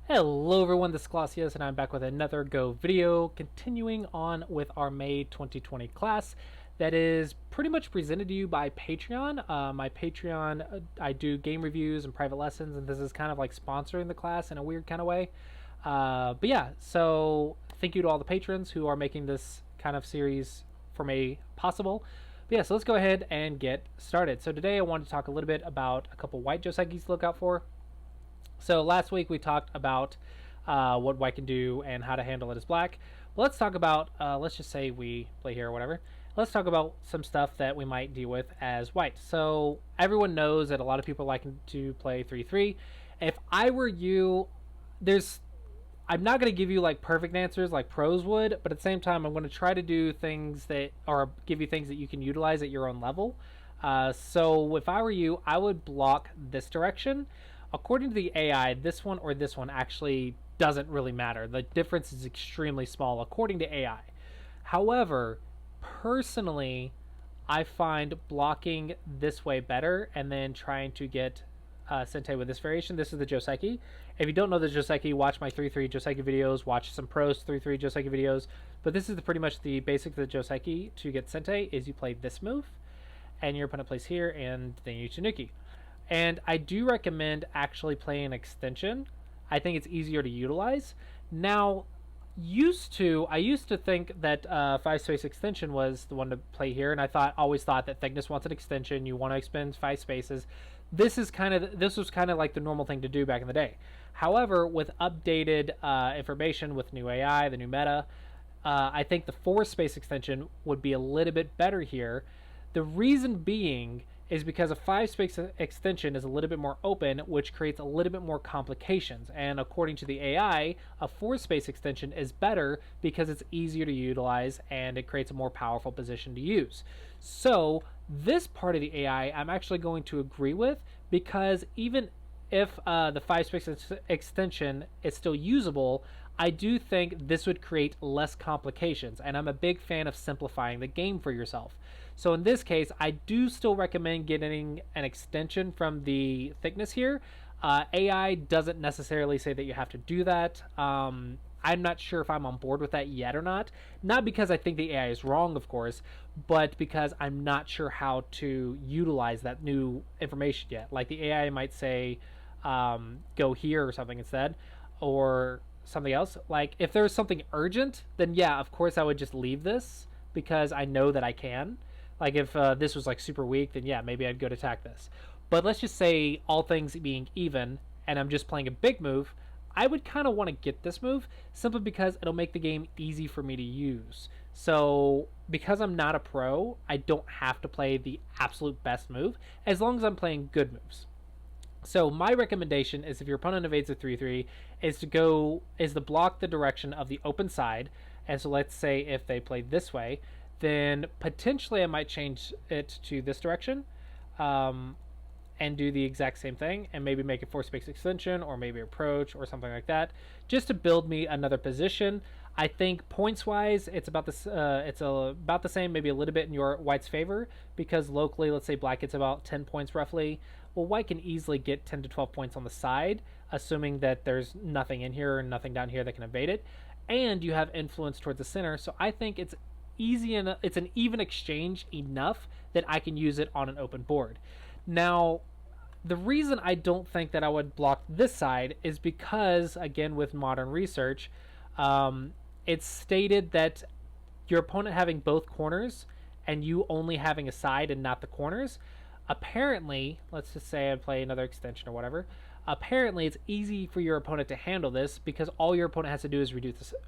Hello everyone, this is Clausius and I'm back with another Go video, continuing on with our May 2020 class that is pretty much presented to you by Patreon. My Patreon, I do game reviews and private lessons, and this is kind of like sponsoring the class in a weird kind of way. But yeah, so thank you to all the patrons who are making this kind of series for me possible. But yeah, so let's go ahead and get started. So today I want to talk a little bit about a couple white Joseikis to look out for. So last week we talked about what white can do and how to handle it as black. Well, let's talk about, let's just say we play here or whatever. Let's talk about some stuff that we might deal with as white. So everyone knows that a lot of people like to play 3-3. If I were you, I'm not going to give you like perfect answers like pros would, but at the same time, I'm going to try to do things that, or give you things that you can utilize at your own level. So if I were you, I would block this direction. According to the AI, this one or this one actually doesn't really matter. The difference is extremely small according to AI. However, personally, I find blocking this way better and then trying to get Sente with this variation. This is the Joseiki. If you don't know the Joseiki, watch my 3-3 Joseiki videos, watch some pros 3-3 Joseiki videos. But this is pretty much the basic of the Joseiki. To get Sente is you play this move, and your opponent plays here, and then you Tanuki. And I do recommend actually playing an extension. I think it's easier to utilize. Now, I used to think that 5-space extension was the one to play here, and always thought that thickness wants an extension. You want to expend 5 spaces. This was kind of like the normal thing to do back in the day. However, with updated information, with new AI, the new meta, I think the 4-space extension would be a little bit better here. The reason being is because a 5-space extension is a little bit more open, which creates a little bit more complications. And according to the AI, a 4-space extension is better because it's easier to utilize and it creates a more powerful position to use. So this part of the AI I'm actually going to agree with, because even if the 5-space extension is still usable, I do think this would create less complications, and I'm a big fan of simplifying the game for yourself. So in this case, I do still recommend getting an extension from the thickness here. AI doesn't necessarily say that you have to do that. I'm not sure if I'm on board with that yet or not. Not because I think the AI is wrong, of course, but because I'm not sure how to utilize that new information yet. Like the AI might say, go here or something instead, or something else. Like if there's something urgent, then yeah, of course I would just leave this because I know that I can. Like if this was like super weak, then yeah, maybe I'd go to attack this. But let's just say all things being even, and I'm just playing a big move, I would kind of want to get this move simply because it'll make the game easy for me to use. So because I'm not a pro, I don't have to play the absolute best move as long as I'm playing good moves. So my recommendation is, if your opponent evades a 3-3, is to block the direction of the open side. And so let's say if they play this way, then potentially I might change it to this direction, and do the exact same thing, and maybe make a 4-space extension, or maybe approach, or something like that, just to build me another position. I think points-wise, it's about the same, maybe a little bit in your white's favor, because locally, let's say black gets about 10 points roughly. Well, white can easily get 10 to 12 points on the side, assuming that there's nothing in here and nothing down here that can evade it, and you have influence towards the center. So I think it's easy enough. It's an even exchange enough that I can use it on an open board. Now, the reason I don't think that I would block this side is because, again, with modern research, it's stated that your opponent having both corners and you only having a side and not the corners, apparently, let's just say I play another extension or whatever, apparently it's easy for your opponent to handle this because all your opponent has to do is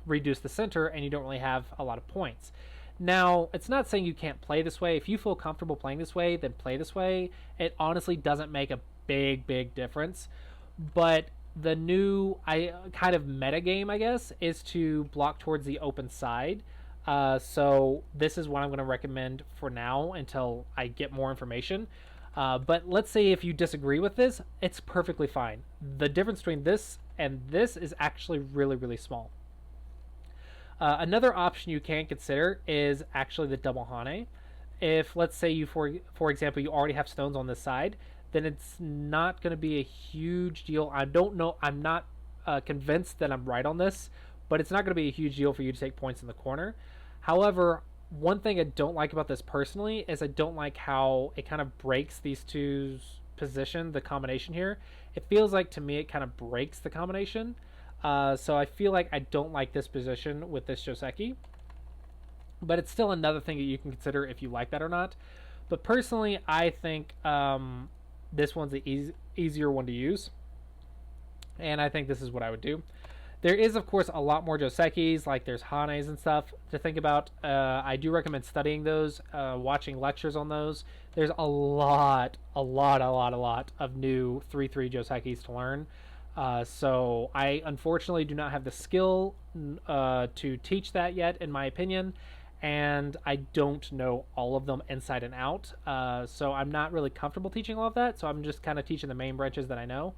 reduce the center, and you don't really have a lot of points. Now, it's not saying you can't play this way. If you feel comfortable playing this way, then play this way. It honestly doesn't make a big difference. But the new kind of meta game, I guess, is to block towards the open side. So this is what I'm going to recommend for now until I get more information. But let's say if you disagree with this, it's perfectly fine. The difference between this and this is actually really small. Another option you can consider is actually the double Hane. If, let's say, for example, you already have stones on this side, then it's not going to be a huge deal. I don't know. I'm not convinced that I'm right on this, but it's not going to be a huge deal for you to take points in the corner. However, one thing I don't like about this personally is I don't like how it kind of breaks these two's position, the combination here. It feels like to me it kind of breaks the combination. So I feel like I don't like this position with this Joseki. But it's still another thing that you can consider if you like that or not. But personally, I think this one's the easier one to use. And I think this is what I would do. There is, of course, a lot more Josekis, like there's Hanes and stuff to think about. I do recommend studying those, watching lectures on those. There's a lot of new 3-3 Josekis to learn. So I unfortunately do not have the skill to teach that yet, in my opinion. And I don't know all of them inside and out. So I'm not really comfortable teaching all of that. So I'm just kind of teaching the main branches that I know.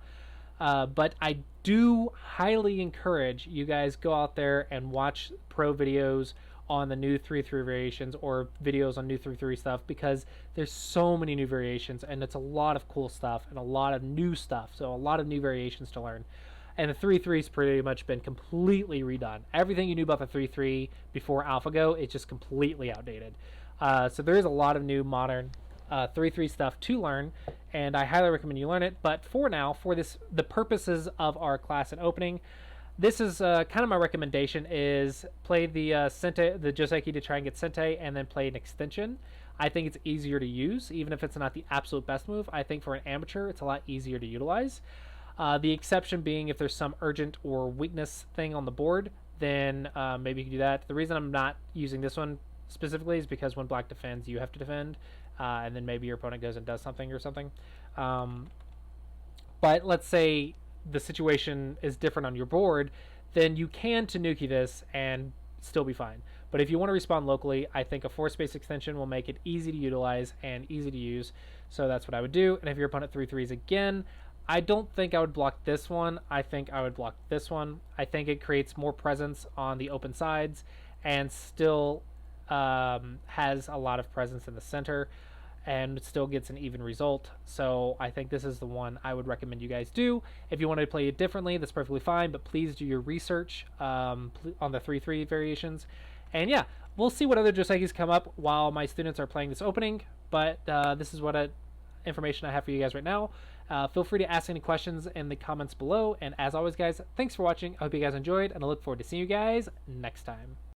But I do highly encourage you guys go out there and watch pro videos on the new 3-3 variations or videos on new 3-3 stuff, because there's so many new variations and it's a lot of cool stuff and a lot of new stuff. So a lot of new variations to learn. And the 3-3's pretty much been completely redone. Everything you knew about the 3-3 before AlphaGo, it's just completely outdated. So there is a lot of new modern 3-3 stuff to learn, and I highly recommend you learn it. But for now, for the purposes of our class and opening, this is kind of my recommendation: is play the Sente, the Joseki to try and get Sente, and then play an extension. I think it's easier to use, even if it's not the absolute best move. I think for an amateur, it's a lot easier to utilize. The exception being if there's some urgent or weakness thing on the board, then maybe you can do that. The reason I'm not using this one specifically is because when black defends, you have to defend. And then maybe your opponent goes and does something or something. But let's say the situation is different on your board, then you can Tanuki this and still be fine. But if you want to respond locally, I think a force space extension will make it easy to utilize and easy to use. So that's what I would do. And if your opponent 3-3s again, I don't think I would block this one. I think I would block this one. I think it creates more presence on the open sides and still has a lot of presence in the center and still gets an even result. So I think this is the one I would recommend you guys do. If you want to play it differently, that's perfectly fine, but please do your research on the 3-3 variations. And yeah, we'll see what other Josekis come up while my students are playing this opening, but this is what information I have for you guys right now. Feel free to ask any questions in the comments below, and as always guys, thanks for watching. I hope you guys enjoyed, and I look forward to seeing you guys next time.